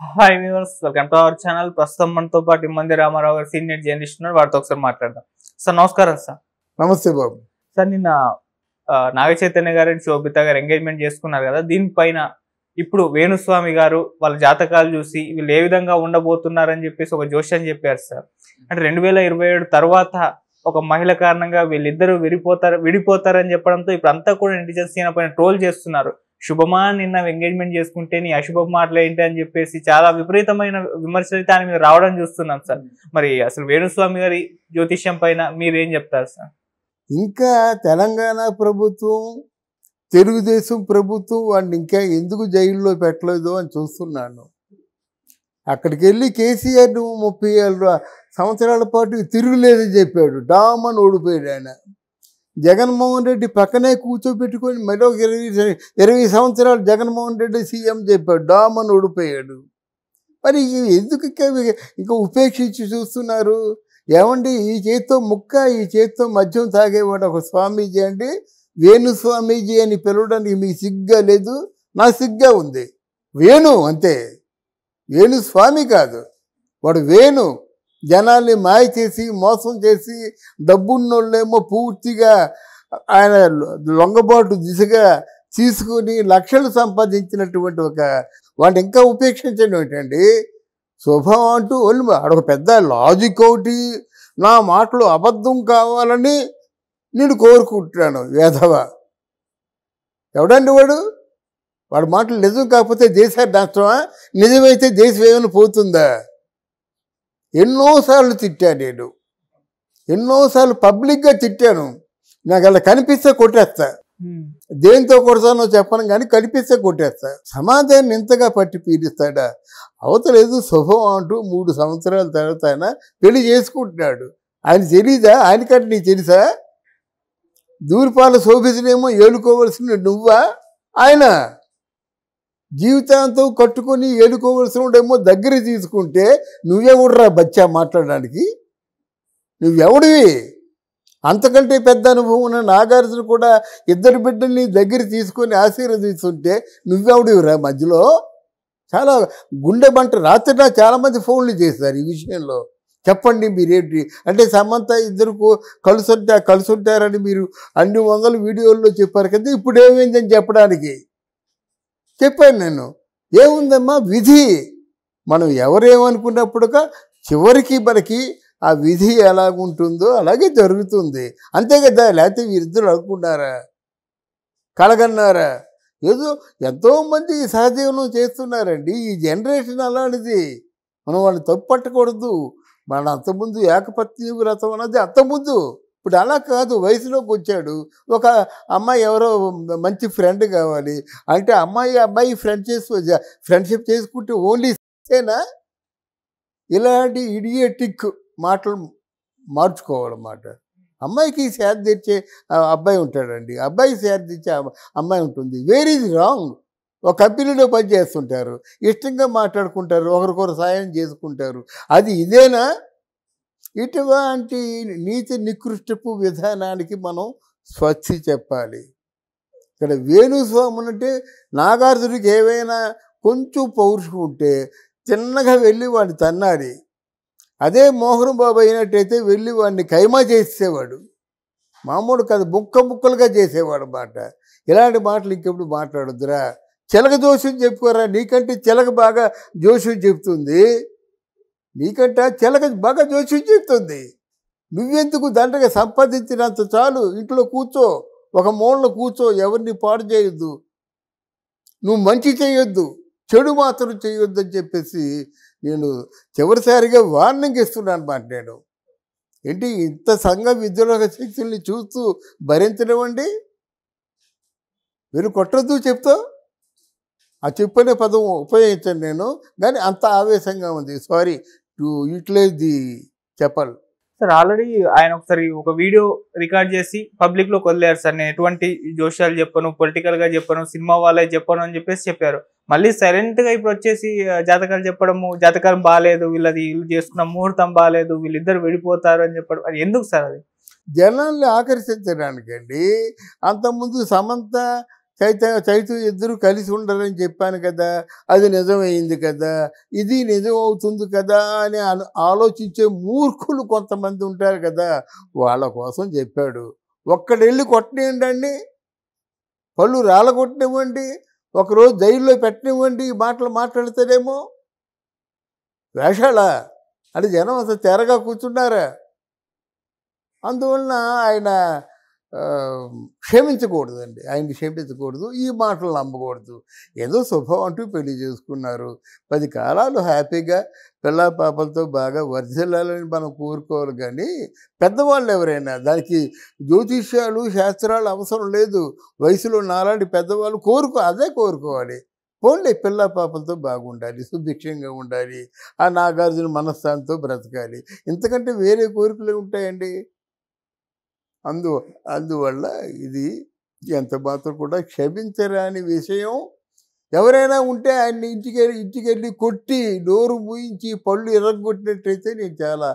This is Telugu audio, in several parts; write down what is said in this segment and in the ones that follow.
Hi viewers, welcome to our channel. ప్రస్తుతం మనతో పాటు ఇమ్మంది రామారావు గారు సీనియర్ జర్నలిస్ట్ ఉన్నారు. వారితో ఒకసారి మాట్లాడదాం. సార్ నమస్కారం. సార్ నమస్తే బాబు. సార్ నిన్న నాగ చైతన్య గారు అండ్ శోభిత గారు ఎంగేజ్మెంట్ చేసుకున్నారు కదా, దీనిపైన ఇప్పుడు వేణుస్వామి గారు వాళ్ళ జాతకాలు చూసి వీళ్ళు ఏ విధంగా ఉండబోతున్నారని చెప్పేసి ఒక జోష్యం చెప్పారు సార్. అంటే 2027 తర్వాత ఒక మహిళ కారణంగా వీళ్ళిద్దరూ విడిపోతారని చెప్పడంతో ఇప్పుడు అంతా కూడా నెటిజన్స్ ఈయన పైన ట్రోల్ చేస్తున్నారు. శుభమా నిన్న ఎంగేజ్మెంట్ చేసుకుంటే నీ అశుభ మాటలు ఏంటి అని చెప్పేసి చాలా విపరీతమైన విమర్శలు అయితే ఆయన మీద రావడం చూస్తున్నాం సార్. మరి అసలు వేణుస్వామి గారి జ్యోతిష్యం పైన మీరేం చెప్తారు సార్? ఇంకా తెలంగాణ ప్రభుత్వం, తెలుగుదేశం ప్రభుత్వం వాడిని ఇంకా ఎందుకు జైల్లో పెట్టలేదు అని చూస్తున్నాను. అక్కడికి వెళ్ళి కేసీఆర్ 37 సంవత్సరాల పాటు తిరుగులేదని చెప్పాడు. డామ్ అని ఓడిపోయాడు ఆయన. జగన్మోహన్ రెడ్డి పక్కనే కూర్చోబెట్టుకొని మరో 20 సంవత్సరాలు జగన్మోహన్ రెడ్డి సీఎం చెప్పాడు. డామ్ అని ఓడిపోయాడు. మరి ఎందుకు ఇంకా ఉపేక్షించి చూస్తున్నారు? ఏమండి, ఈ చేత్తో ముక్క, ఈ చేత్తో మద్యం తాగేవాడు ఒక స్వామీజీ అండి. వేణు స్వామీజీ అని పిలవడానికి మీకు సిగ్గా లేదు? నాకు సిగ్గా ఉంది. వేణు అంతే, వేణు స్వామి కాదు. వాడు వేణు. జనాల్ని మాయ చేసి మోసం చేసి డబ్బున్నోళ్ళేమో పూర్తిగా ఆయన లొంగబాటు దిశగా తీసుకొని లక్షలు సంపాదించినటువంటి వాడు ఇంకా ఉపేక్షించడం ఏంటండి? శుభం అంటూ ఆడొక పెద్ద లాజిక్ ఒకటి, నా మాటలు అబద్ధం కావాలని నేను కోరుకుంటున్నాను. వేధవ ఎవడండి వాడు? వాడి మాటలు నిజం కాకపోతే దేశాన్ని నష్టమా? నిజమైతే దేశం ఏమైనా పోతుందా? ఎన్నోసార్లు తిట్టాను నేను, ఎన్నోసార్లు పబ్లిక్గా తిట్టాను. నాకు అలా కనిపిస్తే కొట్టేస్తా. దేంతో కొడతానో చెప్పను కానీ కనిపిస్తే కొట్టేస్తా. సమాధానం ఇంతగా పట్టి పీడిస్తాడా? అవతలేదు శుభం అంటూ 3 సంవత్సరాల తర్వాత ఆయన పెళ్లి చేసుకుంటున్నాడు. ఆయన తెలీదా? ఆయనకంటే నీకు తెలుసా? దూర్పాల శోభితనేమో ఏలుకోవలసిన నువ్వా? ఆయన జీవితాంతం కట్టుకొని ఏలుకోవలసినడేమో దగ్గర తీసుకుంటే నువ్వెవడురా బచ్చా మాట్లాడడానికి? నువ్వెవడివి? అంతకంటే పెద్ద అనుభవం ఉన్న నాగార్జున కూడా 2 బిడ్డల్ని దగ్గర తీసుకొని ఆశీర్వదిస్తుంటే నువ్వెవడివిరా మధ్యలో? చాలా గుండె బంట. రాత్రి చాలామంది ఫోన్లు చేశారు ఈ విషయంలో. చెప్పండి మీరేంటి అంటే, సమంత ఇద్దరు కలుసుంటారని మీరు అన్ని 100 వీడియోల్లో చెప్పారు కదా, ఇప్పుడు ఏమైందని చెప్పడానికి చెప్పాను నేను. ఏముందమ్మా, విధి. మనం ఎవరేమనుకున్నప్పుడుగా చివరికి మనకి ఆ విధి ఎలాగుంటుందో అలాగే జరుగుతుంది. అంతే కదా. లేకపోతే వీరిద్దరు అనుకున్నారా, కలగన్నారా? ఏదో ఎంతోమంది సహజీవనం చేస్తున్నారండి. ఈ జనరేషన్ అలాంటిది. మనం వాళ్ళని తప్పు పట్టకూడదు. మన అంతకుముందు ఏకపత్ని వ్రతం అన్నది అంతకుముందు. ఇప్పుడు అలా కాదు. వయసులోకి వచ్చాడు. ఒక అమ్మాయి ఎవరో మంచి ఫ్రెండ్ కావాలి అంటే అబ్బాయి ఫ్రెండ్షిప్ చేసుకుంటే ఓన్లీ సేనా? ఇలాంటి ఇడియటిక్ మాటలు మార్చుకోవాలన్నమాట. అమ్మాయికి సేద తెచ్చే అబ్బాయి ఉంటాడండి, అబ్బాయికి సేద తెచ్చే అమ్మాయి ఉంటుంది. Where is wrong? ఒక కంపెనీలో పనిచేస్తుంటారు, ఇష్టంగా మాట్లాడుకుంటారు, ఒకరికొకరు సాయం చేసుకుంటారు. అది ఇదేనా? ఇటువంటి నీతి నికృష్టపు విధానానికి మనం స్వస్తి చెప్పాలి. ఇక్కడ వేణుస్వామి అంటే నాగార్జునికి ఏవైనా కొంచెం పౌరుషం ఉంటే చిన్నగా వెళ్ళి వాడిని తన్నాలి. అదే మోహన్ బాబు అయినట్టయితే వెళ్ళి వాడిని ఖైమా చేసేవాడు. మామూలు కాదు, ముక్కలుగా చేసేవాడు మాట. ఇలాంటి మాటలు ఇంకెప్పుడు మాట్లాడొద్దురా. చిలక జోష్యం చెప్పుకోరా. నీకంటే చిలక బాగా జోష్యం చెప్తుంది. నీకంటే చిలక బాగా జోష్యం చెప్తుంది. నువ్వెందుకు? దండగా సంపాదించినంత చాలు. ఇంట్లో కూర్చో, ఒక మూలలో కూర్చో. ఎవరిని పాడు చేయొద్దు, నువ్వు మంచి చేయొద్దు, చెడు మాత్రం చేయొద్దు అని చెప్పేసి నేను చివరిసారిగా వార్నింగ్ ఇస్తున్నాను అన్నమాట. నేను ఏంటి ఇంత సంఘ విద్రోహ శక్తుల్ని చూస్తూ భరించడం అండి? మీరు కొట్టద్దు చెప్తావు. ఆ చెప్పనే పదం ఉపయోగించాను నేను, కానీ అంత ఆవేశంగా ఉంది. సారీ టు యూటిలైజ్ ది చెప్పాలి సార్. ఆల్రెడీ ఆయన ఒకసారి ఒక వీడియో రికార్డ్ చేసి పబ్లిక్ లోకి వదిలేరు సార్. నేను ఎటువంటి జోష్యాలు చెప్పను, పొలిటికల్ గా చెప్పను, సినిమా వాళ్ళే చెప్పను అని చెప్పేసి చెప్పారు. మళ్ళీ సైలెంట్ గా ఇప్పుడు వచ్చేసి జాతకాలు చెప్పడము, జాతకాలు బాగాలేదు, వీళ్ళు చేసుకున్న ముహూర్తం బాగాలేదు, వీళ్ళిద్దరు విడిపోతారు అని చెప్పడం, అది ఎందుకు సార్? అది జనాల్ని ఆకర్షించడానికండి. అంతకుముందు సమంత చైతు ఇద్దరు కలిసి ఉండరని చెప్పాను కదా, అది నిజమైంది కదా, ఇది నిజం అవుతుంది కదా అని ఆలోచించే మూర్ఖులు కొంతమంది ఉంటారు కదా, వాళ్ళ కోసం చెప్పాడు. ఒక్కడెళ్ళి కొట్టనివ్వండి, పళ్ళు రాలగొట్టనివ్వండి, ఒకరోజు జైల్లో పెట్టనివ్వండి, ఈ మాటలు మాట్లాడతారేమో. వేషాలా అది జనం అసలు తెరగా కూర్చున్నారా? అందువలన ఆయన క్షమించకూడదండి, ఆయన్ని క్షమించకూడదు, ఈ మాటలు నమ్మకూడదు. ఏదో శుభం అంటూ పెళ్లి చేసుకున్నారు, 10 కాలాలు హ్యాపీగా పిల్లా పాపలతో బాగా వర్ధిల్లాలని మనం కోరుకోవాలి. కానీ పెద్దవాళ్ళు ఎవరైనా దానికి జ్యోతిష్యాలు శాస్త్రాలు అవసరం లేదు. వయసులో నాలాంటి పెద్దవాళ్ళు అదే కోరుకోవాలి. పోన్లే, పిల్లా పాపలతో బాగుండాలి, సుభిక్షంగా ఉండాలి, ఆ నాగార్జున మనస్థానంతో బ్రతకాలి, ఇంతకంటే వేరే కోరికలు ఉంటాయండి. అందువల్ల ఇది ఎంత మాత్రం కూడా క్షమించరాని విషయం. ఎవరైనా ఉంటే ఆయన్ని ఇంటికెళ్ళి కొట్టి నోరు మూయించి పళ్ళు ఎర్రగొట్టినట్టయితే నేను చాలా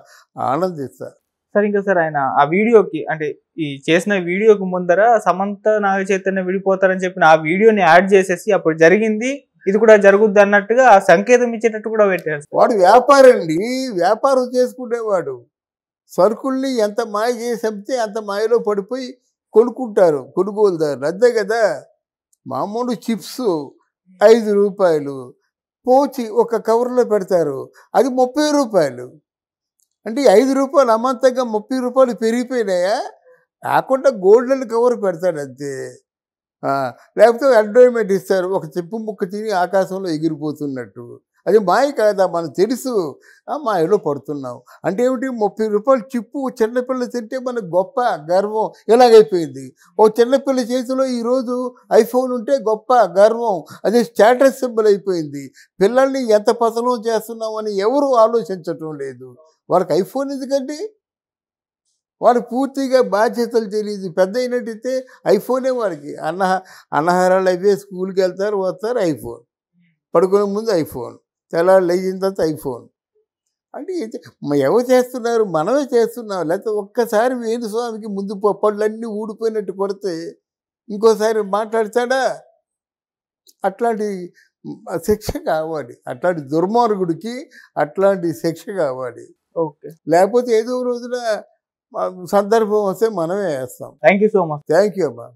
ఆనందిస్తాను. సార్ ఇంకా సార్ ఆయన ఆ వీడియోకి అంటే ఈ చేసిన వీడియోకి ముందర సమంత నాగ చైతన్య విడిపోతారని చెప్పిన ఆ వీడియోని యాడ్ చేసేసి అప్పుడు జరిగింది ఇది కూడా జరుగుద్ది అన్నట్టుగా సంకేతం ఇచ్చేటట్టు కూడా పెట్టారు. వాడు వ్యాపారండి, వ్యాపారం చేసుకునేవాడు. సరుకుల్ని ఎంత మాయ చేసి అమ్మితే అంత మాయలో పడిపోయి కొనుక్కుంటారు కొనుగోలుదారులు, అంతే కదా. మామూలు చిప్స్ 5 రూపాయలు పోచి ఒక కవర్లో పెడతారు, అది 30 రూపాయలు. అంటే 5 రూపాయలు అమాంతంగా 30 రూపాయలు పెరిగిపోయినాయా? కాకుండా గోల్డెన్ కవర్ పెడతాడు అంతే. లేకపోతే అడ్వర్టైజ్మెంట్ ఇస్తారు, ఒక చెప్పు ముక్క తిని ఆకాశంలో ఎగిరిపోతున్నట్టు. అది మాయ కాదా? మనకు తెలుసు ఆ మాయలో పడుతున్నాం. అంటే ఏమిటి, 30 రూపాయలు చిప్పు చిన్నపిల్ల తింటే మనకు గొప్ప గర్వం ఎలాగైపోయింది. ఓ చిన్నపిల్ల చేతిలో ఈరోజు ఐఫోన్ ఉంటే గొప్ప గర్వం, అది స్టేటస్ సింబల్ అయిపోయింది. పిల్లల్ని ఎంత పతనం చేస్తున్నామని ఎవరు ఆలోచించటం లేదు. వాళ్ళకి ఐఫోన్ ఎందుకండి? వాడు పూర్తిగా బాధ్యతలు తెలియదు. పెద్ద అయినట్టయితే ఐఫోనే వాడికి. అన్నహారాలు అయిపోయి స్కూల్కి వెళ్తారు, వస్తారు, ఐఫోన్. పడుకునే ముందు ఐఫోన్, తెల్లారు లేచిన తర్వాత ఐఫోన్. అంటే ఎవరు చేస్తున్నారు? మనమే చేస్తున్నాం. లేకపోతే ఒక్కసారి వేణుస్వామికి ముందు పళ్ళన్నీ ఊడిపోయినట్టు కొడితే ఇంకోసారి మాట్లాడతాడా? అట్లాంటి శిక్ష కావాలి, అట్లాంటి దుర్మార్గుడికి అట్లాంటి శిక్ష కావాలి. ఓకే, లేకపోతే ఏదో రోజున సందర్భం వస్తే మనమే వేస్తాం. Thank you so much. Thank you అమ్మా.